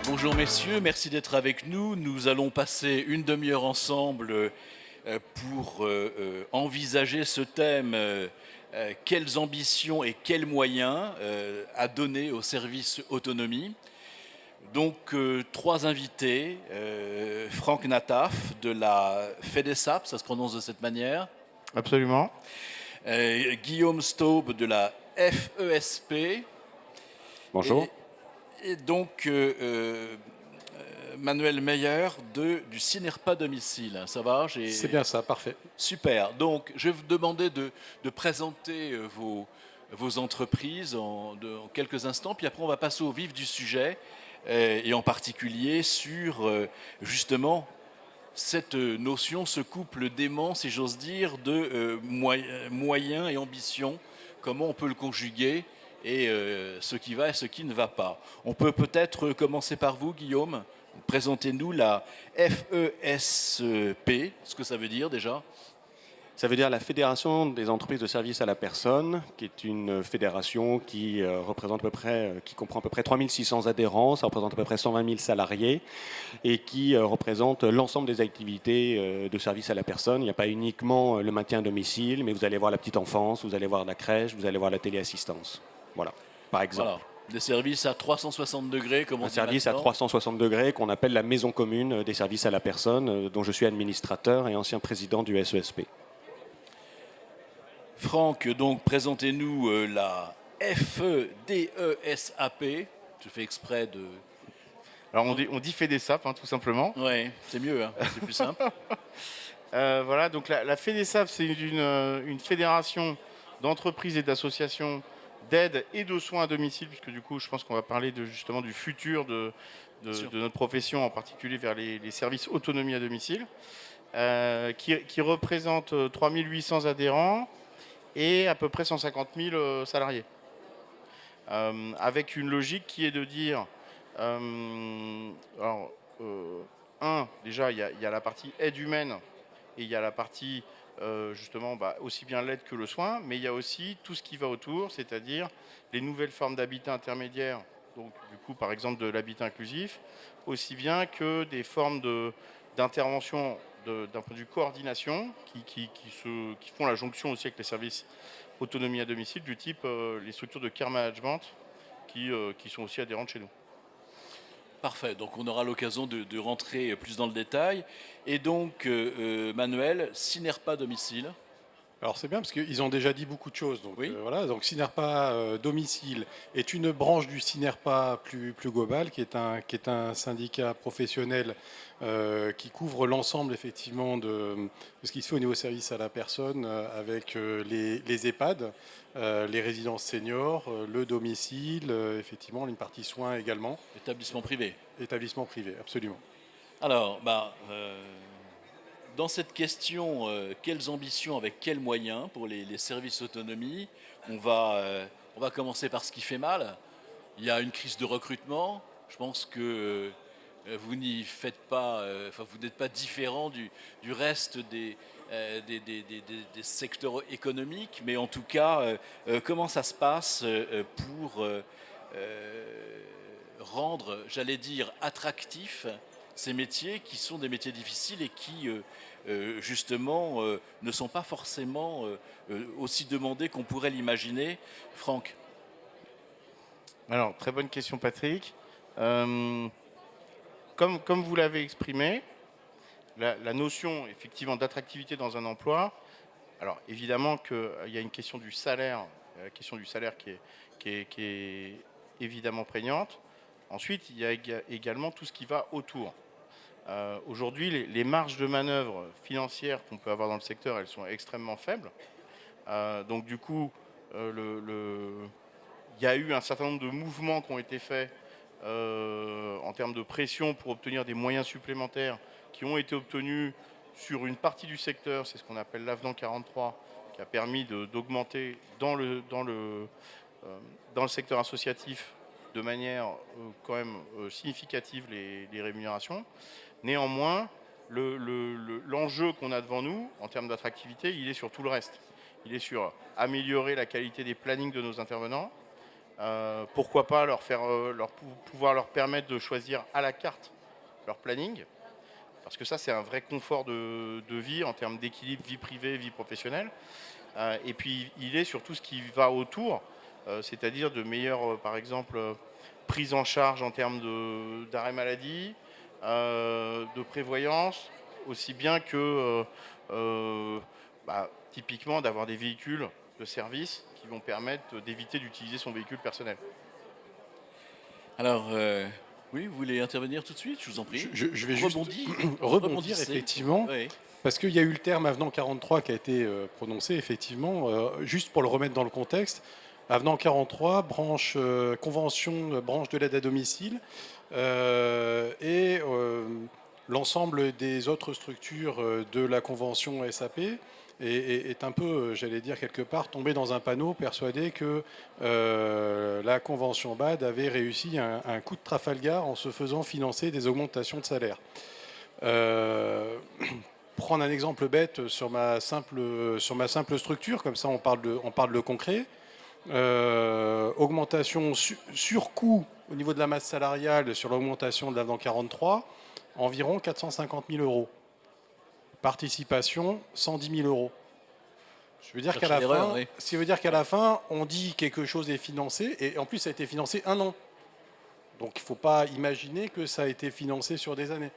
Bonjour messieurs, merci d'être avec nous. Nous allons passer une demi-heure ensemble pour envisager ce thème, quelles ambitions et quels moyens à donner au service autonomie. Donc trois invités, Franck Nataf de la FEDESAP, ça se prononce de cette manière. Absolument. Guillaume Staub de la FESP. Bonjour. Et donc Manuel Meyer du Synerpa Domicile. Ça va? C'est bien ça, parfait. Super. Donc je vais vous demander de présenter vos entreprises en quelques instants, puis après on va passer au vif du sujet, et en particulier sur justement cette notion, ce couple d'aimants, si j'ose dire, de moyens et ambitions, comment on peut le conjuguer, et ce qui va et ce qui ne va pas. On peut peut-être commencer par vous, Guillaume. Présentez-nous la FESP, ce que ça veut dire déjà. Ça veut dire la Fédération des entreprises de services à la personne, qui est une fédération qui comprend à peu près 3600 adhérents, ça représente à peu près 120 000 salariés et qui représente l'ensemble des activités de services à la personne. Il n'y a pas uniquement le maintien à domicile, mais vous allez voir la petite enfance, vous allez voir la crèche, vous allez voir la téléassistance. Voilà, par exemple. Voilà. Des services à 360 degrés, comme on dit. Un service à 360 degrés qu'on appelle la maison commune des services à la personne, dont je suis administrateur et ancien président du SESP. Franck, donc présentez-nous la FEDESAP. Je fais exprès de... Alors on dit FEDESAP, tout simplement. Oui, c'est mieux, c'est plus simple. Voilà, donc la FEDESAP, c'est une fédération d'entreprises et d'associations d'aide et de soins à domicile, puisque du coup, je pense qu'on va parler justement du futur de notre profession, en particulier vers les services autonomie à domicile, qui représente 3800 adhérents et à peu près 150 000 salariés. Avec une logique qui est de dire, déjà, il y a la partie aide humaine et il y a la partie justement aussi bien l'aide que le soin, mais il y a aussi tout ce qui va autour, c'est-à-dire les nouvelles formes d'habitat intermédiaire, donc du coup par exemple de l'habitat inclusif, aussi bien que des formes d'intervention d'un point de vue coordination qui font la jonction aussi avec les services autonomie à domicile du type les structures de care management qui sont aussi adhérentes chez nous. Parfait, donc on aura l'occasion de rentrer plus dans le détail. Et donc, Manuel, Synerpa Domicile. Alors c'est bien parce qu'ils ont déjà dit beaucoup de choses. Donc, oui. Voilà, donc Synerpa Domicile est une branche du Synerpa plus global, qui est un syndicat professionnel qui couvre l'ensemble effectivement de ce qui se fait au niveau service à la personne, avec les EHPAD, les résidences seniors, le domicile, effectivement une partie soins également. Établissement privé. Établissement privé, absolument. Alors, dans cette question, quelles ambitions avec quels moyens pour les services autonomie, on va commencer par ce qui fait mal. Il y a une crise de recrutement. Je pense que vous n'y faites pas, vous n'êtes pas différent du reste des secteurs économiques, mais en tout cas, comment ça se passe pour rendre, j'allais dire, attractifs ces métiers qui sont des métiers difficiles et qui, justement, ne sont pas forcément aussi demandés qu'on pourrait l'imaginer. Franck. Alors, très bonne question, Patrick. Comme vous l'avez exprimé, la notion effectivement d'attractivité dans un emploi, alors évidemment qu'il y a une question du salaire, qui est évidemment prégnante. Ensuite, il y a également tout ce qui va autour. Aujourd'hui, les marges de manœuvre financières qu'on peut avoir dans le secteur, elles sont extrêmement faibles. Donc du coup, il y a eu un certain nombre de mouvements qui ont été faits en termes de pression pour obtenir des moyens supplémentaires qui ont été obtenus sur une partie du secteur. C'est ce qu'on appelle l'avenant 43, qui a permis d'augmenter dans le secteur associatif de manière quand même significative les rémunérations. Néanmoins, l'enjeu qu'on a devant nous, en termes d'attractivité, il est sur tout le reste. Il est sur améliorer la qualité des plannings de nos intervenants. Pourquoi pas pouvoir leur permettre de choisir à la carte leur planning, parce que ça, c'est un vrai confort de vie en termes d'équilibre vie privée, vie professionnelle. Et puis, il est sur tout ce qui va autour, c'est-à-dire de meilleures, par exemple, prise en charge en termes d'arrêt maladie, de prévoyance, aussi bien que typiquement d'avoir des véhicules de service qui vont permettre d'éviter d'utiliser son véhicule personnel. Alors, oui, vous voulez intervenir tout de suite? Je vous en prie. Je vais juste rebondir Rebondissez. effectivement, Oui. parce qu'il y a eu le terme avenant 43 qui a été prononcé effectivement, juste pour le remettre dans le contexte. Avenant 43, branche convention, branche de l'aide à domicile, et l'ensemble des autres structures de la convention SAP est un peu, j'allais dire quelque part, tombé dans un panneau, persuadé que la convention BAD avait réussi un coup de Trafalgar en se faisant financer des augmentations de salaire. Prendre un exemple bête sur ma simple structure, comme ça on parle de concret. Augmentation surcoût au niveau de la masse salariale sur l'augmentation de l'avenant 43, environ 450 000 euros. Participation, 110 000 euros. Je veux dire qu'à la fin, oui. ce qui veut dire qu'à la fin, on dit quelque chose est financé, et en plus ça a été financé un an. Donc il ne faut pas imaginer que ça a été financé sur des années.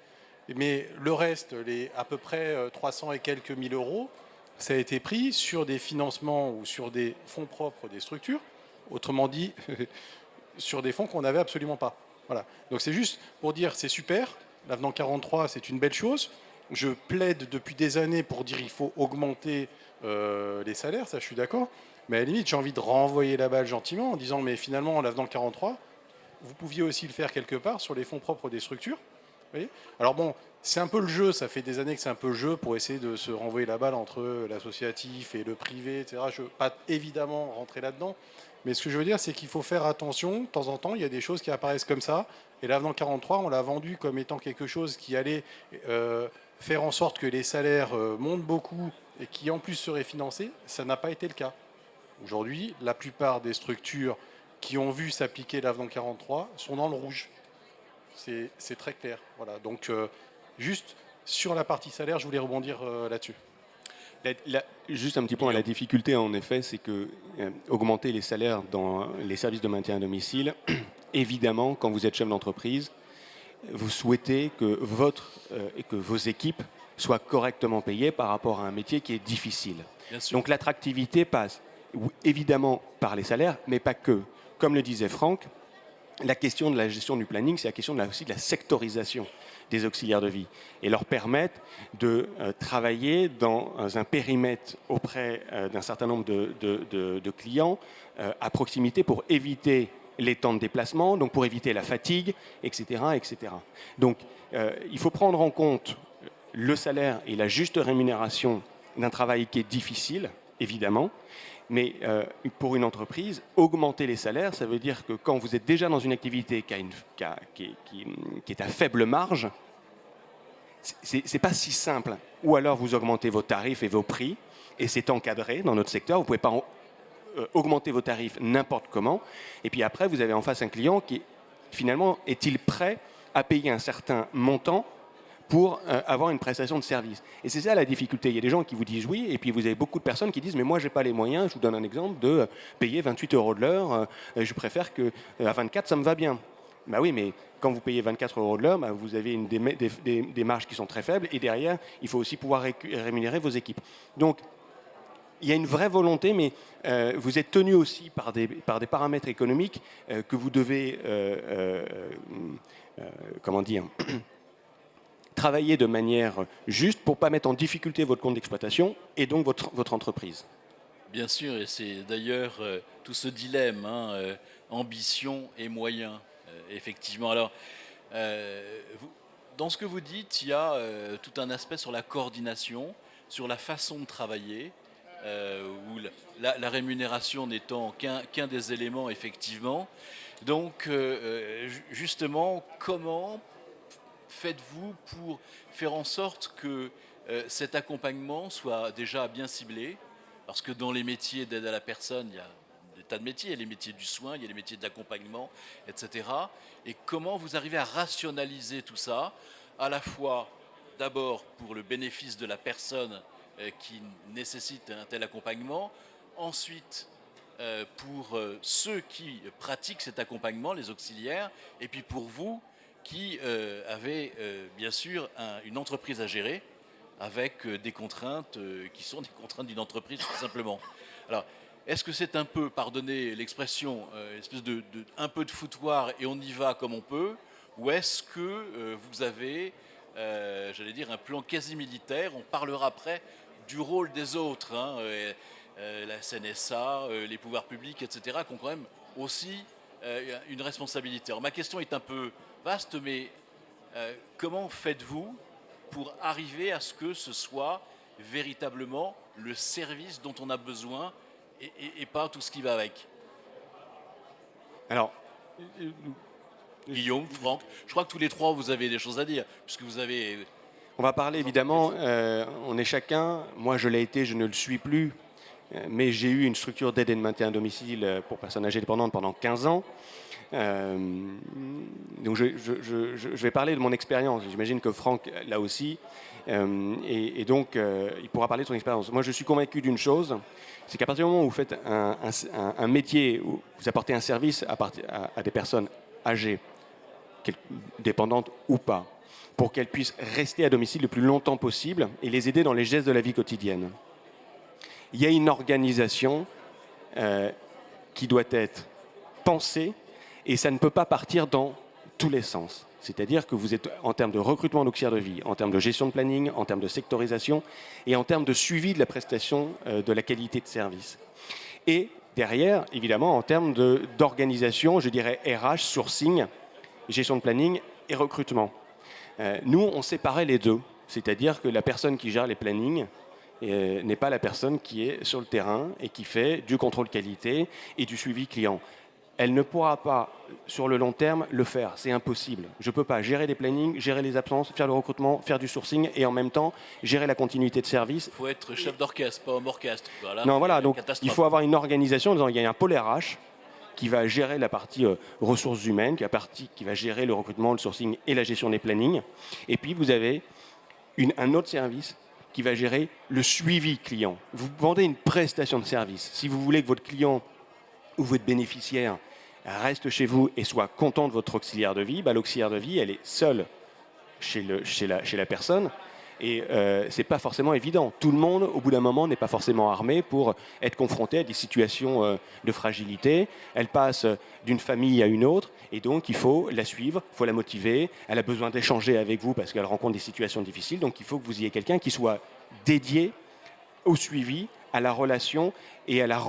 Mais le reste, les à peu près 300 et quelques mille euros, ça a été pris sur des financements ou sur des fonds propres des structures, autrement dit, sur des fonds qu'on n'avait absolument pas. Voilà. Donc c'est juste pour dire, c'est super, l'avenant 43, c'est une belle chose. Je plaide depuis des années pour dire qu'il faut augmenter les salaires, ça je suis d'accord. Mais à la limite, j'ai envie de renvoyer la balle gentiment en disant, mais finalement, l'avenant 43, vous pouviez aussi le faire quelque part sur les fonds propres des structures. Vous voyez. Alors bon, c'est un peu le jeu, ça fait des années que c'est un peu le jeu pour essayer de se renvoyer la balle entre l'associatif et le privé, etc. Je ne veux pas évidemment rentrer là-dedans, mais ce que je veux dire, c'est qu'il faut faire attention. De temps en temps, il y a des choses qui apparaissent comme ça, et l'avenant 43, on l'a vendu comme étant quelque chose qui allait faire en sorte que les salaires montent beaucoup et qui en plus seraient financés. Ça n'a pas été le cas. Aujourd'hui, la plupart des structures qui ont vu s'appliquer l'avenant 43 sont dans le rouge. C'est très clair. Voilà. Donc, juste sur la partie salaire, je voulais rebondir là-dessus. Juste un petit point, la difficulté en effet, c'est que augmenter les salaires dans les services de maintien à domicile, évidemment, quand vous êtes chef d'entreprise, vous souhaitez que et que vos équipes soient correctement payées par rapport à un métier qui est difficile. Donc l'attractivité passe évidemment par les salaires, mais pas que. Comme le disait Franck, la question de la gestion du planning, c'est la question aussi de la sectorisation des auxiliaires de vie et leur permettre de travailler dans un périmètre auprès d'un certain nombre de clients à proximité pour éviter les temps de déplacement, donc pour éviter la fatigue, etc. etc. Donc il faut prendre en compte le salaire et la juste rémunération d'un travail qui est difficile, évidemment. Mais pour une entreprise, augmenter les salaires, ça veut dire que quand vous êtes déjà dans une activité qui est à faible marge, c'est pas si simple. Ou alors vous augmentez vos tarifs et vos prix, et c'est encadré dans notre secteur. Vous ne pouvez pas augmenter vos tarifs n'importe comment. Et puis après, vous avez en face un client qui, finalement, est-il prêt à payer un certain montant pour avoir une prestation de service. Et c'est ça la difficulté. Il y a des gens qui vous disent oui, et puis vous avez beaucoup de personnes qui disent mais moi, je n'ai pas les moyens, je vous donne un exemple, de payer 28 € de l'heure, je préfère qu'à 24, ça me va bien. Ben oui, mais quand vous payez 24 € de l'heure, ben vous avez des marges qui sont très faibles, et derrière, il faut aussi pouvoir rémunérer vos équipes. Donc, il y a une vraie volonté, mais vous êtes tenu aussi par des paramètres économiques que vous devez, comment dire, travailler de manière juste pour ne pas mettre en difficulté votre compte d'exploitation et donc votre entreprise. Bien sûr, et c'est d'ailleurs tout ce dilemme, ambition et moyens, effectivement. Alors, dans ce que vous dites, il y a tout un aspect sur la coordination, sur la façon de travailler. où la rémunération n'étant qu'un des éléments, effectivement. Donc, justement, comment faites-vous pour faire en sorte que cet accompagnement soit déjà bien ciblé? Parce que dans les métiers d'aide à la personne, il y a des tas de métiers. Il y a les métiers du soin, il y a les métiers de l'accompagnement, etc. Et comment vous arrivez à rationaliser tout ça, à la fois d'abord pour le bénéfice de la personne qui nécessite un tel accompagnement, ensuite pour ceux qui pratiquent cet accompagnement, les auxiliaires, et puis pour vous qui avez bien sûr une entreprise à gérer avec des contraintes qui sont des contraintes d'une entreprise tout simplement. Alors, est-ce que c'est un peu, pardonnez l'expression, une espèce un peu de foutoir et on y va comme on peut, ou est-ce que vous avez, j'allais dire, un plan quasi militaire? On parlera après du rôle des autres, hein, la CNSA, les pouvoirs publics, etc., qui ont quand même aussi une responsabilité. Alors, ma question est un peu vaste, mais comment faites-vous pour arriver à ce que ce soit véritablement le service dont on a besoin et pas tout ce qui va avec? Alors, Guillaume, Franck, je crois que tous les trois vous avez des choses à dire, puisque vous avez... on va parler évidemment, on est chacun, moi je l'ai été, je ne le suis plus, mais j'ai eu une structure d'aide et de maintien à domicile pour personnes âgées dépendantes pendant 15 ans. Donc je vais parler de mon expérience. J'imagine que Franck l'a aussi, et donc il pourra parler de son expérience. Moi, je suis convaincu d'une chose, c'est qu'à partir du moment où vous faites un métier, où vous apportez un service à des personnes âgées, dépendantes ou pas, pour qu'elles puissent rester à domicile le plus longtemps possible et les aider dans les gestes de la vie quotidienne, il y a une organisation qui doit être pensée. Et ça ne peut pas partir dans tous les sens. C'est-à-dire que vous êtes, en termes de recrutement d'auxiliaires de vie, en termes de gestion de planning, en termes de sectorisation et en termes de suivi de la prestation de la qualité de service. Et derrière, évidemment, en termes d'organisation, je dirais RH, sourcing, gestion de planning et recrutement. Nous, on séparait les deux. C'est-à-dire que la personne qui gère les plannings n'est pas la personne qui est sur le terrain et qui fait du contrôle qualité et du suivi client. Elle ne pourra pas, sur le long terme, le faire. C'est impossible. Je ne peux pas gérer les plannings, gérer les absences, faire le recrutement, faire du sourcing et en même temps gérer la continuité de service. Il faut être chef d'orchestre, pas homme orchestre. Voilà, non, voilà. Donc il faut avoir une organisation. En disant, il y a un pôle RH qui va gérer la partie ressources humaines, qui va gérer le recrutement, le sourcing et la gestion des plannings. Et puis vous avez un autre service qui va gérer le suivi client. Vous vendez une prestation de service. Si vous voulez que votre client ou votre bénéficiaire reste chez vous et soit content de votre auxiliaire de vie, l'auxiliaire de vie, elle est seule chez la personne. Et ce n'est pas forcément évident. Tout le monde, au bout d'un moment, n'est pas forcément armé pour être confronté à des situations de fragilité. Elle passe d'une famille à une autre, et donc il faut la suivre, il faut la motiver. Elle a besoin d'échanger avec vous parce qu'elle rencontre des situations difficiles. Donc il faut que vous ayez quelqu'un qui soit dédié au suivi, à la relation et à la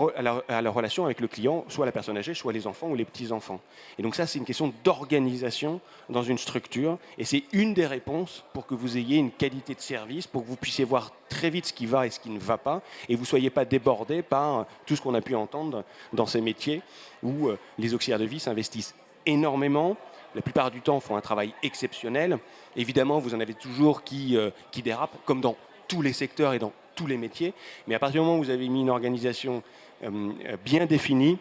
relation avec le client, soit la personne âgée, soit les enfants ou les petits-enfants. Et donc ça, c'est une question d'organisation dans une structure, et c'est une des réponses pour que vous ayez une qualité de service, pour que vous puissiez voir très vite ce qui va et ce qui ne va pas, et vous ne soyez pas débordé par tout ce qu'on a pu entendre dans ces métiers où les auxiliaires de vie s'investissent énormément. La plupart du temps, font un travail exceptionnel. Évidemment, vous en avez toujours qui dérapent, comme dans tous les secteurs et dans tous les métiers, mais à partir du moment où vous avez mis une organisation bien définie,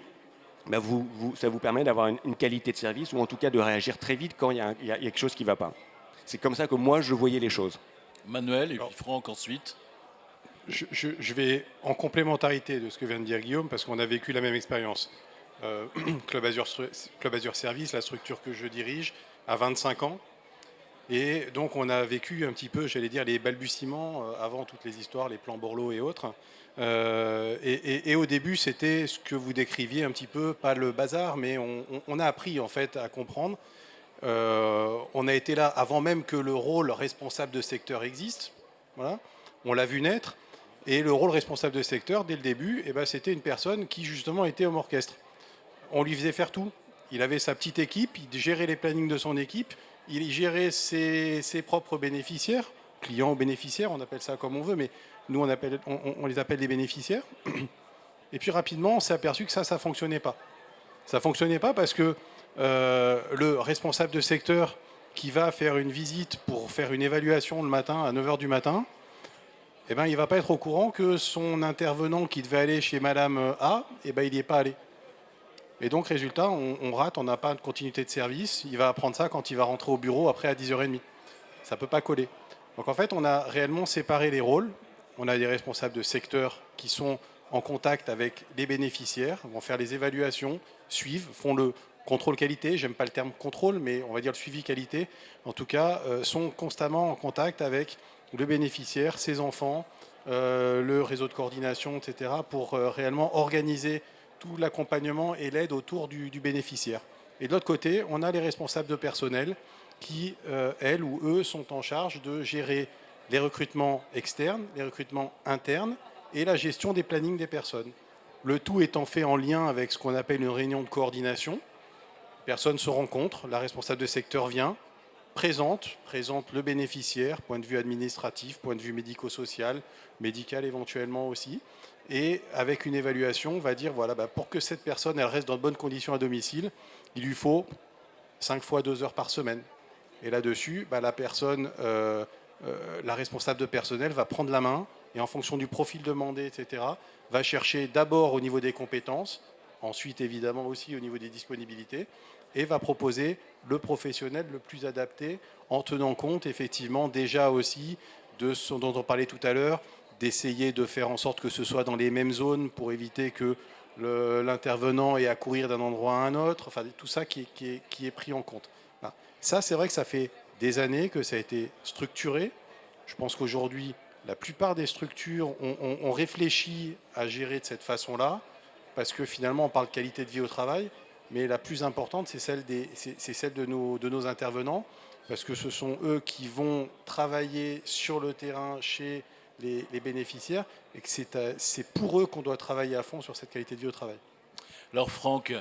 ça vous permet d'avoir une qualité de service, ou en tout cas de réagir très vite quand il y a quelque chose qui ne va pas. C'est comme ça que moi je voyais les choses. Manuel et puis Franck ensuite. Je vais en complémentarité de ce que vient de dire Guillaume, parce qu'on a vécu la même expérience. Club Azur Service, la structure que je dirige, a 25 ans. Et donc on a vécu un petit peu, j'allais dire, les balbutiements avant toutes les histoires, les plans Borloo et autres. Et au début, c'était ce que vous décriviez un petit peu, pas le bazar, mais on a appris en fait à comprendre. On a été là avant même que le rôle responsable de secteur existe. Voilà. On l'a vu naître. Et le rôle responsable de secteur, dès le début, c'était une personne qui justement était homme orchestre. On lui faisait faire tout. Il avait sa petite équipe, il gérait les plannings de son équipe, il gérait ses propres bénéficiaires, clients ou bénéficiaires, on appelle ça comme on veut, mais Nous, on les appelle les bénéficiaires. Et puis rapidement, on s'est aperçu que ça ne fonctionnait pas. Ça ne fonctionnait pas parce que le responsable de secteur qui va faire une visite pour faire une évaluation le matin à 9 h du matin, eh ben, il ne va pas être au courant que son intervenant qui devait aller chez Madame A, eh ben, il n'y est pas allé. Et donc, résultat, on rate, on n'a pas de continuité de service. Il va apprendre ça quand il va rentrer au bureau après à 10 h 30. Ça ne peut pas coller. Donc en fait, on a réellement séparé les rôles. On a des responsables de secteur qui sont en contact avec les bénéficiaires, vont faire les évaluations, suivent, font le contrôle qualité. J'aime pas le terme contrôle, mais on va dire le suivi qualité. En tout cas, sont constamment en contact avec le bénéficiaire, ses enfants, le réseau de coordination, etc., pour réellement organiser tout l'accompagnement et l'aide autour du bénéficiaire. Et de l'autre côté, on a les responsables de personnel qui, elles ou eux, sont en charge de gérer les recrutements externes, les recrutements internes et la gestion des plannings des personnes. Le tout étant fait en lien avec ce qu'on appelle une réunion de coordination. Les personnes se rencontrent, la responsable de secteur vient, présente le bénéficiaire, point de vue administratif, point de vue médico-social, médical éventuellement aussi, et avec une évaluation, on va dire, voilà, pour que cette personne elle reste dans de bonnes conditions à domicile, il lui faut 5 fois 2 heures par semaine. Et là-dessus, la personne, la responsable de personnel va prendre la main et en fonction du profil demandé, etc., va chercher d'abord au niveau des compétences, ensuite évidemment aussi au niveau des disponibilités, et va proposer le professionnel le plus adapté en tenant compte effectivement déjà aussi de ce dont on parlait tout à l'heure, d'essayer de faire en sorte que ce soit dans les mêmes zones pour éviter que l'intervenant ait à courir d'un endroit à un autre, enfin tout ça qui est pris en compte. Voilà. Ça, c'est vrai que ça fait des années que ça a été structuré. Je pense qu'aujourd'hui, la plupart des structures ont réfléchi à gérer de cette façon-là, parce que finalement, on parle de qualité de vie au travail, mais la plus importante, c'est celle de nos intervenants, parce que ce sont eux qui vont travailler sur le terrain chez les bénéficiaires, et que c'est pour eux qu'on doit travailler à fond sur cette qualité de vie au travail. Alors Franck,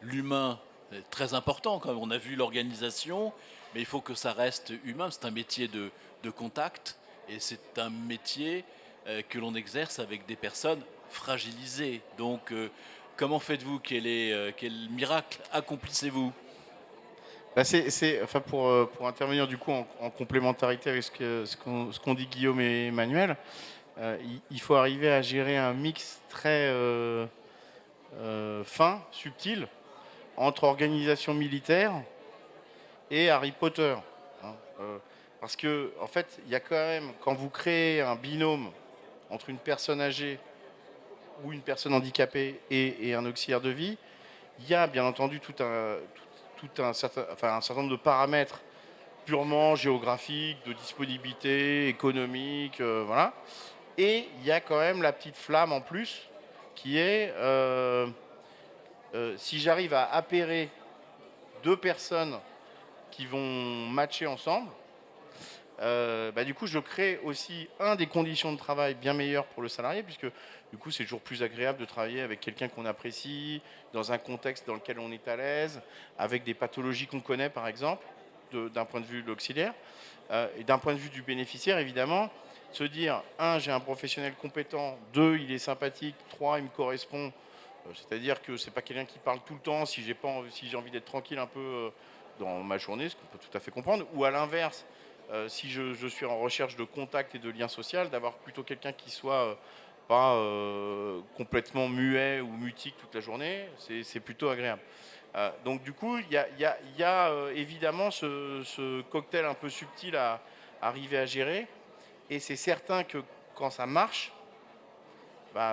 l'humain est très important, quand on a vu l'organisation, mais il faut que ça reste humain, c'est un métier de contact, et c'est un métier que l'on exerce avec des personnes fragilisées. Donc comment faites-vous? Quel miracle accomplissez-vous? Enfin pour intervenir du coup en complémentarité avec ce qu'ont dit Guillaume et Emmanuel, il faut arriver à gérer un mix très fin, subtil, entre organisation militaire et Harry Potter. Hein. Parce que en fait, il y a quand même, quand vous créez un binôme entre une personne âgée ou une personne handicapée et un auxiliaire de vie, il y a bien entendu un certain nombre de paramètres purement géographiques, de disponibilité, économique, voilà. Et il y a quand même la petite flamme en plus qui est si j'arrive à appairer deux personnes qui vont matcher ensemble, du coup je crée aussi des conditions de travail bien meilleures pour le salarié, puisque du coup c'est toujours plus agréable de travailler avec quelqu'un qu'on apprécie, dans un contexte dans lequel on est à l'aise, avec des pathologies qu'on connaît par exemple, d'un point de vue de l'auxiliaire, et d'un point de vue du bénéficiaire évidemment, se dire, 1, j'ai un professionnel compétent, 2, il est sympathique, 3, il me correspond, c'est-à-dire que c'est pas quelqu'un qui parle tout le temps si j'ai envie d'être tranquille un peu dans ma journée, ce qu'on peut tout à fait comprendre, ou à l'inverse, si je suis en recherche de contact et de lien social, d'avoir plutôt quelqu'un qui soit pas complètement muet ou mutique toute la journée, c'est plutôt agréable. Donc du coup, il y a évidemment ce cocktail un peu subtil à arriver à gérer, et c'est certain que quand ça marche,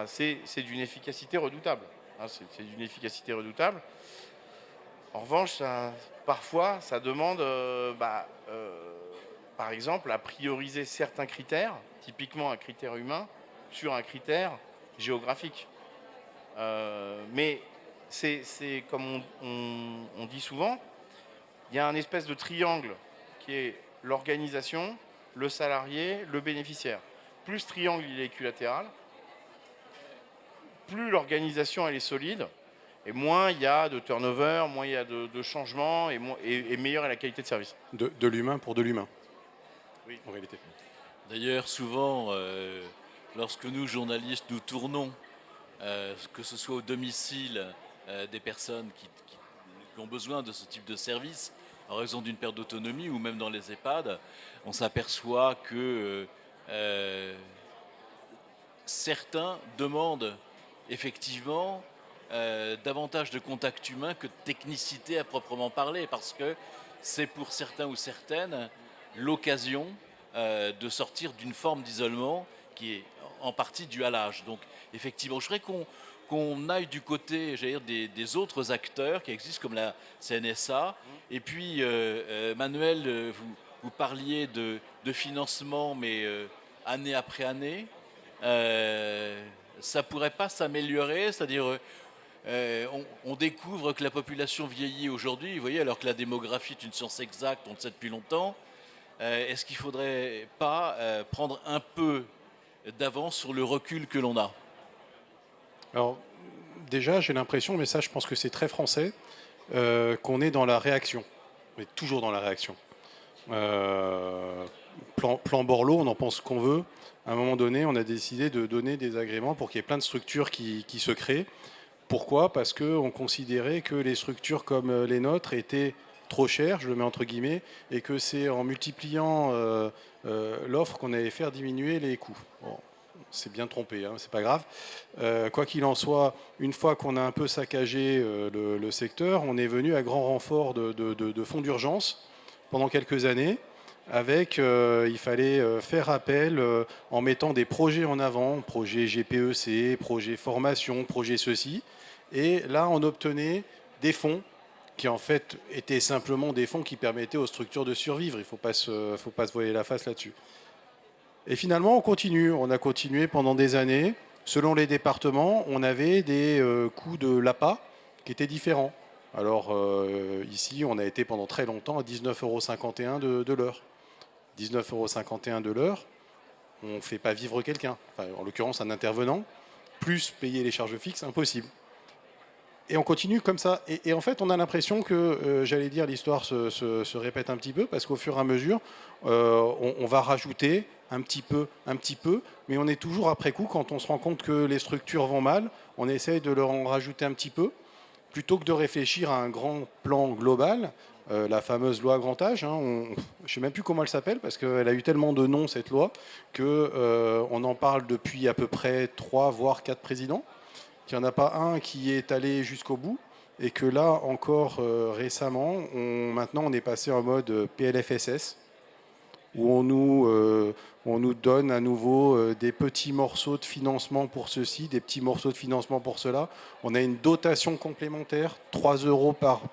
c'est d'une efficacité redoutable. Hein, c'est d'une efficacité redoutable. En revanche, parfois, ça demande, par exemple, à prioriser certains critères, typiquement un critère humain, sur un critère géographique. Mais c'est comme on dit souvent, il y a un espèce de triangle qui est l'organisation, le salarié, le bénéficiaire. Plus ce triangle il est équilatéral, plus l'organisation elle est solide, et moins il y a de turnover, moins il y a de changements, et meilleure est la qualité de service. De l'humain pour de l'humain, oui. En réalité. D'ailleurs, souvent, lorsque nous, journalistes, nous tournons, que ce soit au domicile des personnes qui ont besoin de ce type de service, en raison d'une perte d'autonomie, ou même dans les EHPAD, on s'aperçoit que certains demandent effectivement davantage de contact humain que de technicité à proprement parler, parce que c'est pour certains ou certaines l'occasion de sortir d'une forme d'isolement qui est en partie due à l'âge. Donc effectivement, je voudrais qu'on aille du côté, j'allais dire, des autres acteurs qui existent comme la CNSA. Et puis, Manuel, vous parliez de financement, mais année après année. Ça pourrait pas s'améliorer, c'est-à-dire on découvre que la population vieillit aujourd'hui, vous voyez, alors que la démographie est une science exacte, on le sait depuis longtemps. Est-ce qu'il ne faudrait pas prendre un peu d'avance sur le recul que l'on a? Alors, déjà, j'ai l'impression, mais ça, je pense que c'est très français, qu'on est dans la réaction. On est toujours dans la réaction. Plan Borloo, on en pense ce qu'on veut. À un moment donné, on a décidé de donner des agréments pour qu'il y ait plein de structures qui se créent. Pourquoi? Parce qu'on considérait que les structures comme les nôtres étaient trop chères, je le mets entre guillemets, et que c'est en multipliant l'offre qu'on allait faire diminuer les coûts. Bon, c'est bien trompé, hein, c'est pas grave. Quoi qu'il en soit, une fois qu'on a un peu saccagé le secteur, on est venu à grand renfort de fonds d'urgence pendant quelques années. Avec, il fallait faire appel en mettant des projets en avant, projet GPEC, projet formation, projet ceci. Et là, on obtenait des fonds qui en fait étaient simplement des fonds qui permettaient aux structures de survivre. Il ne faut pas se voiler la face là-dessus. Et finalement, on continue. On a continué pendant des années. Selon les départements, on avait des coûts de l'APA qui étaient différents. Alors ici, on a été pendant très longtemps à 19,51 € de l'heure. 19,51 € de l'heure, on ne fait pas vivre quelqu'un, enfin, en l'occurrence un intervenant, plus payer les charges fixes, impossible. Et on continue comme ça. Et en fait, on a l'impression que, j'allais dire, l'histoire se répète un petit peu, parce qu'au fur et à mesure, on va rajouter un petit peu, mais on est toujours après coup, quand on se rend compte que les structures vont mal, on essaye de leur en rajouter un petit peu, plutôt que de réfléchir à un grand plan global. La fameuse loi grand âge, hein, je ne sais même plus comment elle s'appelle, parce qu'elle a eu tellement de noms, cette loi, qu'on en parle depuis à peu près 3 voire 4 présidents, qu'il n'y en a pas un qui est allé jusqu'au bout, et que là, encore récemment, maintenant on est passé en mode PLFSS, où on nous donne à nouveau des petits morceaux de financement pour ceci, des petits morceaux de financement pour cela. On a une dotation complémentaire, 3 € par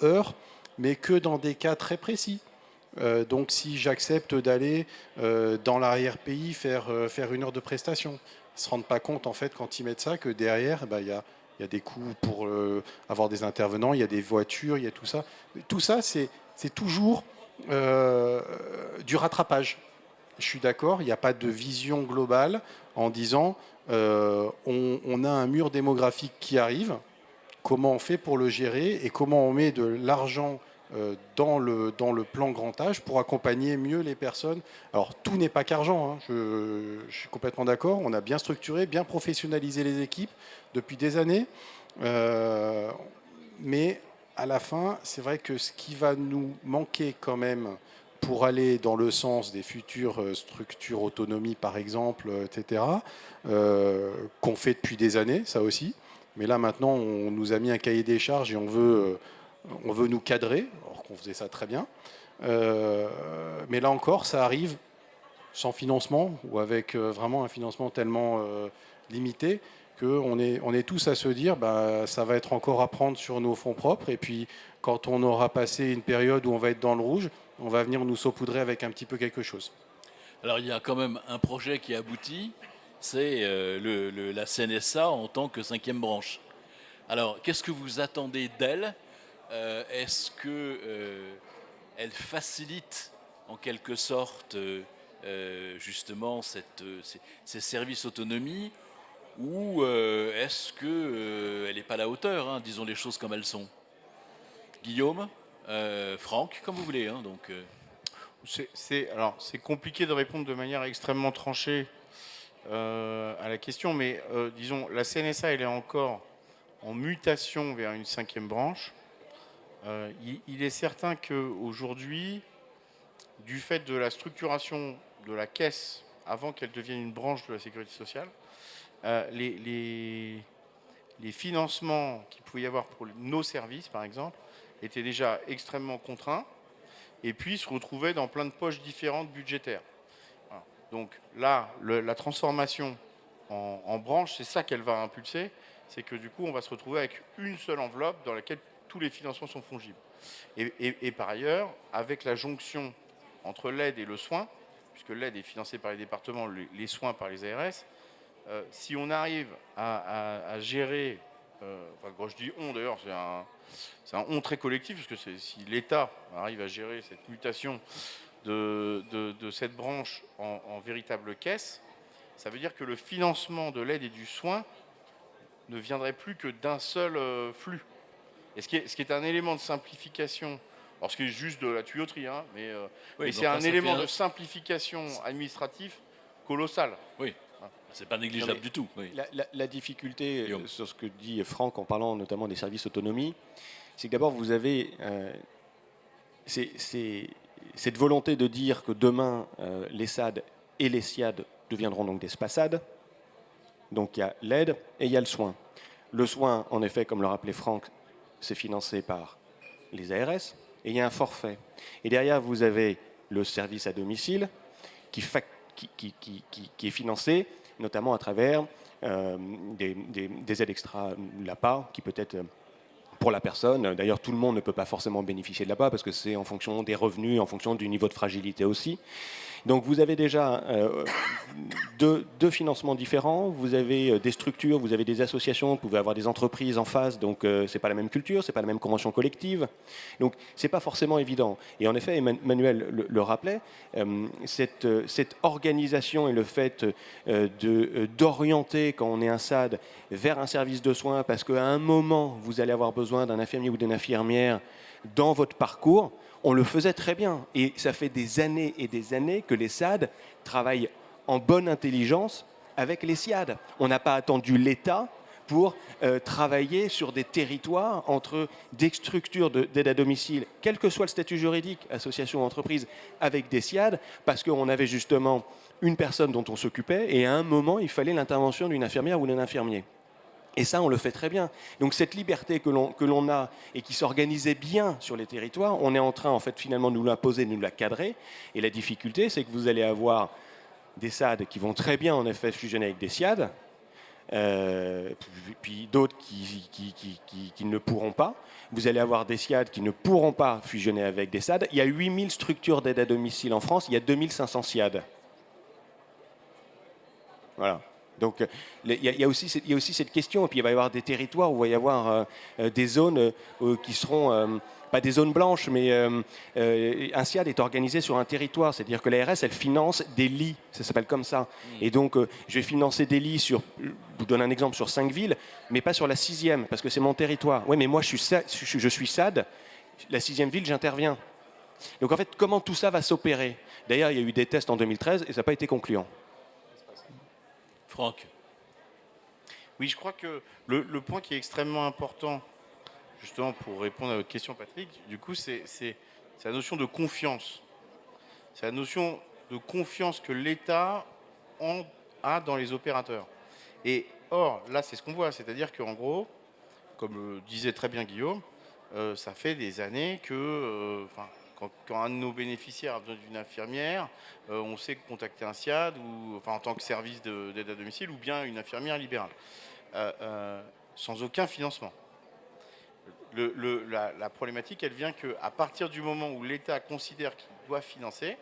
heure, mais que dans des cas très précis. Donc si j'accepte d'aller dans l'arrière-pays faire 1 heure de prestation, ils ne se rendent pas compte en fait quand ils mettent ça que derrière, il y a des coûts pour avoir des intervenants, il y a des voitures, il y a tout ça. Tout ça, c'est toujours du rattrapage. Je suis d'accord, il n'y a pas de vision globale en disant on a un mur démographique qui arrive, comment on fait pour le gérer et comment on met de l'argent dans le plan grand âge pour accompagner mieux les personnes. Alors tout n'est pas qu'argent, hein, je suis complètement d'accord, on a bien structuré, bien professionnalisé les équipes depuis des années, mais à la fin, c'est vrai que ce qui va nous manquer quand même pour aller dans le sens des futures structures autonomie, par exemple, etc., qu'on fait depuis des années, ça aussi. Mais là, maintenant, on nous a mis un cahier des charges et on veut nous cadrer, alors qu'on faisait ça très bien. Mais là encore, ça arrive sans financement ou avec vraiment un financement tellement limité qu'on est tous à se dire ça va être encore à prendre sur nos fonds propres. Et puis, quand on aura passé une période où on va être dans le rouge, on va venir nous saupoudrer avec un petit peu quelque chose. Alors il y a quand même un projet qui aboutit, c'est la CNSA en tant que 5e branche. Alors qu'est-ce que vous attendez d'elle? Est-ce qu'elle facilite en quelque sorte justement ces services autonomie, ou est-ce qu'elle n'est pas à la hauteur, hein, disons les choses comme elles sont? Guillaume, Franck, comme vous voulez. Hein, donc, C'est compliqué de répondre de manière extrêmement tranchée, à la question, mais disons, la CNSA, elle est encore en mutation vers une 5e branche. Il est certain qu'aujourd'hui, du fait de la structuration de la caisse, avant qu'elle devienne une branche de la sécurité sociale, les financements qu'il pouvait y avoir pour nos services, par exemple, étaient déjà extrêmement contraints, et puis se retrouvaient dans plein de poches différentes budgétaires. Voilà. Donc là, la transformation en branche, c'est ça qu'elle va impulser, c'est que du coup, on va se retrouver avec une seule enveloppe dans laquelle tous les financements sont fongibles. Et par ailleurs, avec la jonction entre l'aide et le soin, puisque l'aide est financée par les départements, les soins par les ARS, si on arrive à gérer, quand je dis on d'ailleurs, c'est un on très collectif, parce que si l'État arrive à gérer cette mutation de cette branche en véritable caisse, ça veut dire que le financement de l'aide et du soin ne viendrait plus que d'un seul flux. Et ce qui est un élément de simplification, alors ce qui est juste de la tuyauterie, hein, mais c'est un élément de simplification administrative colossal. Oui, c'est pas négligeable du tout. Oui. La difficulté sur ce que dit Franck en parlant notamment des services autonomie, c'est que d'abord vous avez cette volonté de dire que demain les SAD et les SIAD deviendront donc des SPASAD. Donc il y a l'aide et il y a le soin. Le soin, en effet, comme le rappelait Franck, c'est financé par les ARS et il y a un forfait. Et derrière, vous avez le service à domicile qui est financé notamment à travers des aides extra l'APA qui peut être pour la personne. D'ailleurs, tout le monde ne peut pas forcément bénéficier de l'APA parce que c'est en fonction des revenus, en fonction du niveau de fragilité aussi. Donc vous avez déjà deux financements différents, vous avez des structures, vous avez des associations, vous pouvez avoir des entreprises en face, donc c'est pas la même culture, c'est pas la même convention collective, donc c'est pas forcément évident. Et en effet, Emmanuel le rappelait, cette organisation et le fait d'orienter quand on est un SAD vers un service de soins, parce qu'à un moment vous allez avoir besoin d'un infirmier ou d'une infirmière dans votre parcours, on le faisait très bien. Et ça fait des années et des années que les SAD travaillent en bonne intelligence avec les SIAD. On n'a pas attendu l'État pour travailler sur des territoires entre des structures d'aide à domicile, quel que soit le statut juridique, association ou entreprise, avec des SIAD, parce qu'on avait justement une personne dont on s'occupait, et à un moment, il fallait l'intervention d'une infirmière ou d'un infirmier. Et ça, on le fait très bien. Donc cette liberté que l'on a et qui s'organisait bien sur les territoires, on est en train, en fait, finalement, de nous l'imposer, de nous la cadrer. Et la difficulté, c'est que vous allez avoir des SAD qui vont très bien, en effet, fusionner avec des SIAD, puis d'autres qui ne pourront pas. Vous allez avoir des SIAD qui ne pourront pas fusionner avec des SAD. Il y a 8000 structures d'aide à domicile en France, il y a 2500 SIAD. Voilà. Donc il y a aussi cette question, et puis il va y avoir des territoires où il va y avoir des zones qui seront, pas des zones blanches, mais un SIAD est organisé sur un territoire, c'est-à-dire que l'ARS, elle finance des lits, ça s'appelle comme ça. Et donc je vais financer des lits je vous donne un exemple, sur 5 villes, mais pas sur la 6e, parce que c'est mon territoire. Oui, mais moi je suis SAD, la 6e ville, j'interviens. Donc en fait, comment tout ça va s'opérer? D'ailleurs, il y a eu des tests en 2013 et ça n'a pas été concluant. Franck. Oui, je crois que le point qui est extrêmement important, justement pour répondre à votre question, Patrick, du coup, c'est la notion de confiance. C'est la notion de confiance que l'État a dans les opérateurs. Et or, là, c'est ce qu'on voit, c'est-à-dire qu'en gros, comme le disait très bien Guillaume, ça fait des années que... Quand un de nos bénéficiaires a besoin d'une infirmière, on sait contacter un SIAD, en tant que service d'aide à domicile, ou bien une infirmière libérale, sans aucun financement. La problématique, elle vient qu'à partir du moment où l'État considère qu'il doit financer,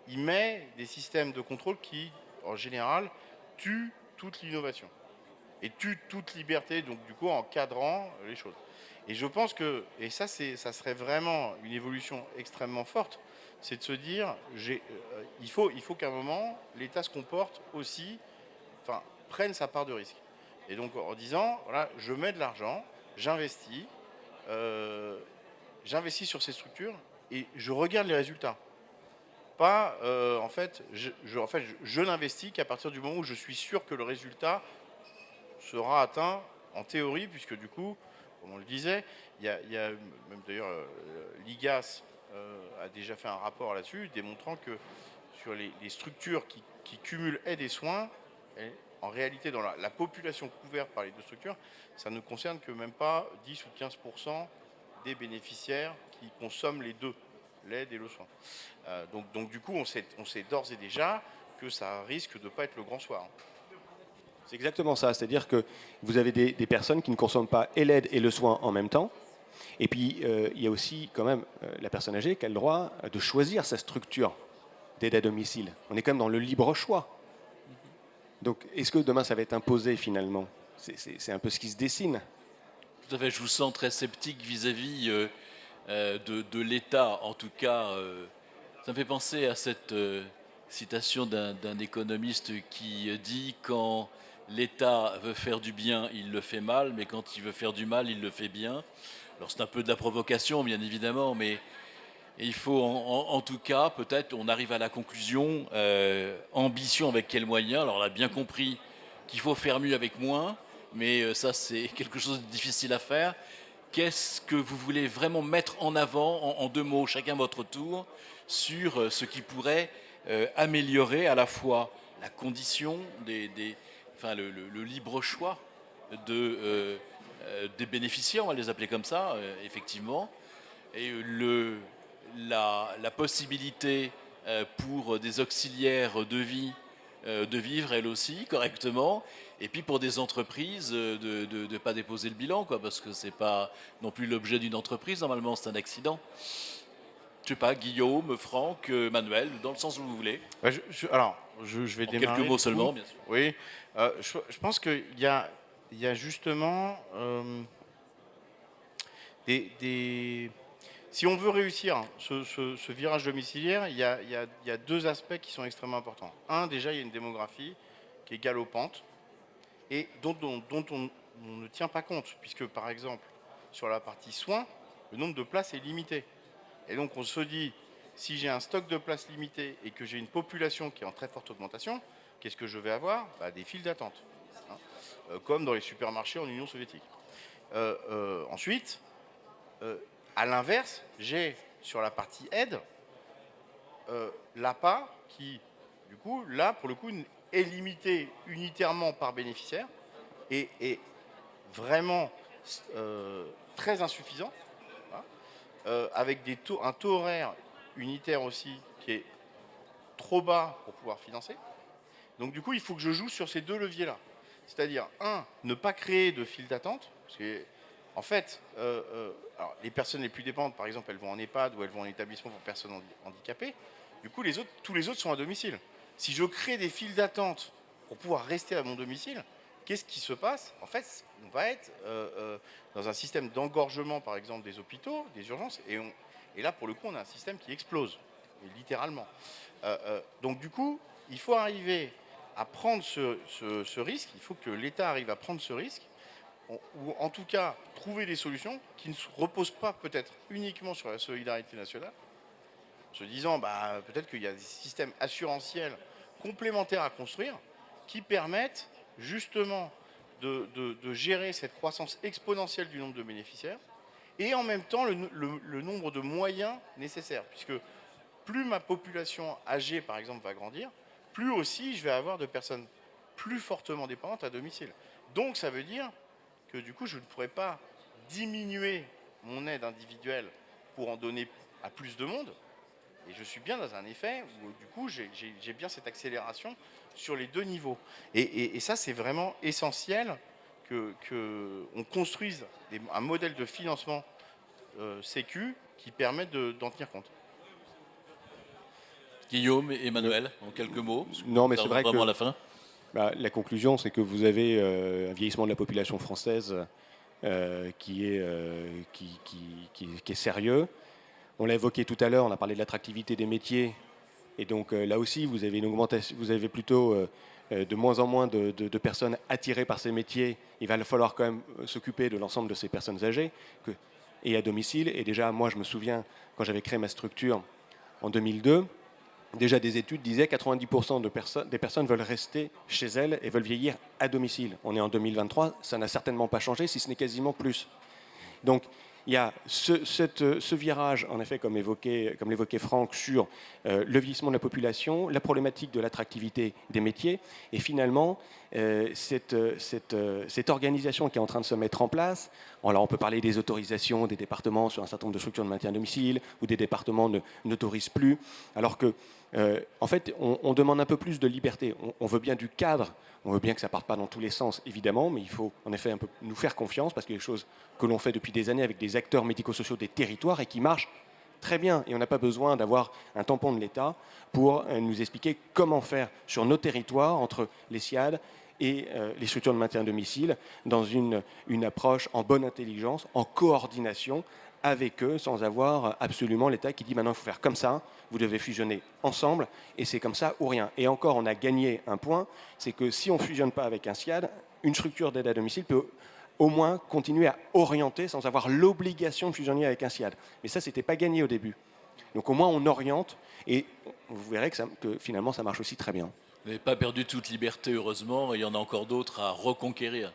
il met des systèmes de contrôle qui, en général, tuent toute l'innovation et tuent toute liberté, donc du coup en cadrant les choses. Et je pense que, et ça serait vraiment une évolution extrêmement forte, c'est de se dire, il faut qu'à un moment, l'État se comporte aussi, prenne sa part de risque. Et donc en disant, voilà, je mets de l'argent, j'investis sur ces structures et je regarde les résultats. pas, en fait, je n'investis qu'à partir du moment où je suis sûr que le résultat sera atteint en théorie, puisque du coup, comme on le disait, il y a même d'ailleurs l'IGAS a déjà fait un rapport là-dessus, démontrant que sur les structures qui cumulent aide et soins, en réalité, dans la population couverte par les deux structures, ça ne concerne que même pas 10 ou 15% des bénéficiaires qui consomment les deux, l'aide et le soin. Donc du coup, on sait d'ores et déjà que ça risque de ne pas être le grand soir. C'est exactement ça, c'est-à-dire que vous avez des personnes qui ne consomment pas et l'aide et le soin en même temps. Et puis, il y a aussi quand même la personne âgée qui a le droit de choisir sa structure d'aide à domicile. On est quand même dans le libre choix. Donc, est-ce que demain, ça va être imposé finalement? C'est un peu ce qui se dessine. Tout à fait, je vous sens très sceptique vis-à-vis de l'État. En tout cas, ça me fait penser à cette citation d'un économiste qui dit « Quand l'État veut faire du bien, il le fait mal, mais quand il veut faire du mal, il le fait bien ». Alors c'est un peu de la provocation, bien évidemment, mais il faut en tout cas, peut-être, on arrive à la conclusion, ambition avec quels moyens. Alors on a bien compris qu'il faut faire mieux avec moins, mais ça c'est quelque chose de difficile à faire. Qu'est-ce que vous voulez vraiment mettre en avant, en deux mots, chacun votre tour, sur ce qui pourrait améliorer à la fois la condition, enfin le libre choix des bénéficiaires, on va les appeler comme ça, effectivement, et la possibilité pour des auxiliaires de vie de vivre elles aussi correctement, et puis pour des entreprises de ne pas déposer le bilan, quoi, parce que c'est pas non plus l'objet d'une entreprise, normalement c'est un accident. Je sais pas, Guillaume, Franck, Manuel, dans le sens où vous voulez. Alors, je vais En démarrer. quelques mots seulement, bien sûr. Oui, je pense qu'il y a justement si on veut réussir ce virage domiciliaire, il y a deux aspects qui sont extrêmement importants. Un, déjà, il y a une démographie qui est galopante et dont on ne tient pas compte, puisque par exemple, sur la partie soins, le nombre de places est limité. Et donc on se dit, si j'ai un stock de places limité et que j'ai une population qui est en très forte augmentation, qu'est-ce que je vais avoir? Des files d'attente, comme dans les supermarchés en Union soviétique. Ensuite, à l'inverse, j'ai sur la partie aide l'APA qui, du coup, là, pour le coup, est limité unitairement par bénéficiaire et est vraiment très insuffisant, avec un taux horaire unitaire aussi qui est trop bas pour pouvoir financer. Donc du coup, il faut que je joue sur ces deux leviers-là. C'est-à-dire, un, ne pas créer de file d'attente, parce que, en fait, alors, les personnes les plus dépendantes, par exemple, elles vont en EHPAD ou elles vont en établissement pour personnes handicapées. Du coup, tous les autres sont à domicile. Si je crée des files d'attente pour pouvoir rester à mon domicile, qu'est-ce qui se passe? En fait, on va être dans un système d'engorgement, par exemple, des hôpitaux, des urgences, et là, pour le coup, on a un système qui explose, littéralement. Donc, du coup, il faut arriver à prendre ce risque, il faut que l'État arrive à prendre ce risque, ou en tout cas trouver des solutions qui ne se reposent pas peut-être uniquement sur la solidarité nationale, en se disant peut-être qu'il y a des systèmes assurantiels complémentaires à construire qui permettent justement de gérer cette croissance exponentielle du nombre de bénéficiaires et en même temps le nombre de moyens nécessaires, puisque plus ma population âgée, par exemple, va grandir, plus aussi je vais avoir de personnes plus fortement dépendantes à domicile. Donc ça veut dire que du coup, je ne pourrais pas diminuer mon aide individuelle pour en donner à plus de monde. Et je suis bien dans un effet où du coup, j'ai bien cette accélération sur les deux niveaux. Et ça, c'est vraiment essentiel qu'on construise un modèle de financement sécu qui permette d'en tenir compte. Guillaume et Emmanuel, en quelques mots. Non, mais c'est vrai vraiment que à la fin. La conclusion, c'est que vous avez un vieillissement de la population française qui est sérieux. On l'a évoqué tout à l'heure, on a parlé de l'attractivité des métiers. Et donc là aussi, vous avez une augmentation, vous avez plutôt de moins en moins de personnes attirées par ces métiers. Il va falloir quand même s'occuper de l'ensemble de ces personnes âgées et à domicile. Et déjà, moi, je me souviens, quand j'avais créé ma structure en 2002, déjà des études disaient que 90% des personnes veulent rester chez elles et veulent vieillir à domicile. On est en 2023, ça n'a certainement pas changé, si ce n'est quasiment plus. Donc, il y a ce virage, en effet, comme l'évoquait Franck, sur le vieillissement de la population, la problématique de l'attractivité des métiers, et finalement, cette organisation qui est en train de se mettre en place. Alors, on peut parler des autorisations des départements sur un certain nombre de structures de maintien à domicile, où des départements n'autorisent plus, alors que, en fait, on demande un peu plus de liberté. On veut bien du cadre. On veut bien que ça ne parte pas dans tous les sens, évidemment, mais il faut en effet un peu nous faire confiance parce qu'il y a des choses que l'on fait depuis des années avec des acteurs médico-sociaux des territoires et qui marchent très bien. Et on n'a pas besoin d'avoir un tampon de l'État pour nous expliquer comment faire sur nos territoires entre les SIAD et les structures de maintien à domicile dans une approche en bonne intelligence, en coordination avec eux, sans avoir absolument l'État qui dit maintenant il faut faire comme ça, vous devez fusionner ensemble, et c'est comme ça ou rien. Et encore, on a gagné un point, c'est que si on ne fusionne pas avec un SIAD, une structure d'aide à domicile peut au moins continuer à orienter sans avoir l'obligation de fusionner avec un SIAD. Mais ça, ce n'était pas gagné au début. Donc au moins, on oriente, et vous verrez que finalement, ça marche aussi très bien. Vous n'avez pas perdu toute liberté, heureusement, et il y en a encore d'autres à reconquérir.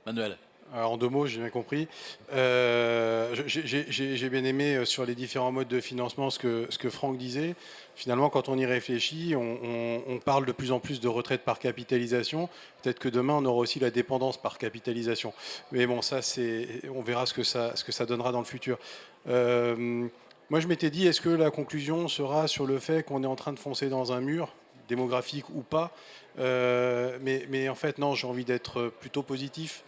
Manuel. Alors, en 2 mots, j'ai bien compris. J'ai bien aimé sur les différents modes de financement ce que Franck disait. Finalement, quand on y réfléchit, on parle de plus en plus de retraite par capitalisation. Peut-être que demain, on aura aussi la dépendance par capitalisation. Mais bon, ça, on verra ce que ça donnera dans le futur. Moi, je m'étais dit, est-ce que la conclusion sera sur le fait qu'on est en train de foncer dans un mur, démographique ou pas, mais en fait, non, j'ai envie d'être plutôt positif.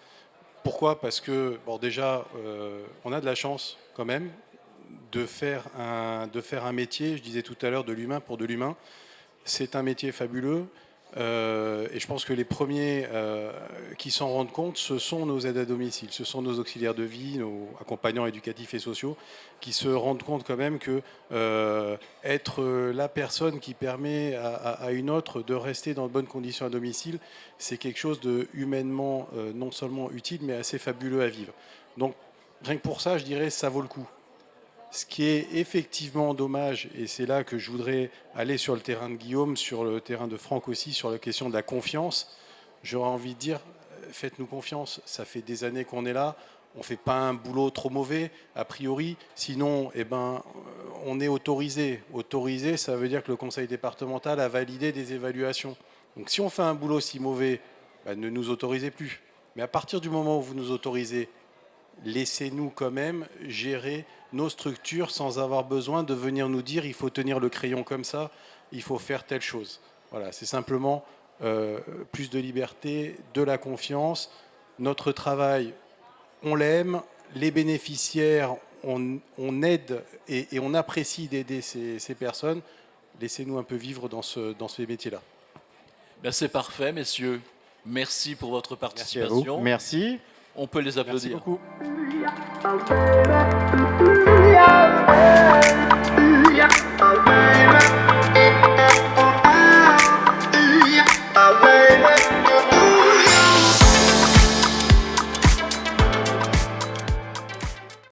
Pourquoi ? Parce que, bon, déjà, on a de la chance quand même de faire un métier, je disais tout à l'heure, de l'humain pour de l'humain. C'est un métier fabuleux. Et je pense que les premiers qui s'en rendent compte, ce sont nos aides à domicile, ce sont nos auxiliaires de vie, nos accompagnants éducatifs et sociaux, qui se rendent compte quand même que être la personne qui permet à une autre de rester dans de bonnes conditions à domicile, c'est quelque chose de humainement non seulement utile, mais assez fabuleux à vivre. Donc rien que pour ça, je dirais ça vaut le coup. Ce qui est effectivement dommage, et c'est là que je voudrais aller sur le terrain de Guillaume, sur le terrain de Franck aussi, sur la question de la confiance, j'aurais envie de dire, faites-nous confiance, ça fait des années qu'on est là, on ne fait pas un boulot trop mauvais, a priori, sinon on est autorisé. Autorisé, ça veut dire que le conseil départemental a validé des évaluations. Donc si on fait un boulot si mauvais, ne nous autorisez plus. Mais à partir du moment où vous nous autorisez, laissez-nous quand même gérer nos structures sans avoir besoin de venir nous dire il faut tenir le crayon comme ça, il faut faire telle chose. Voilà, c'est simplement plus de liberté, de la confiance. Notre travail, on l'aime. Les bénéficiaires, on aide et on apprécie d'aider ces personnes. Laissez-nous un peu vivre dans ces métiers-là. Ben, c'est parfait, messieurs. Merci pour votre participation. Merci. On peut les applaudir. Merci beaucoup.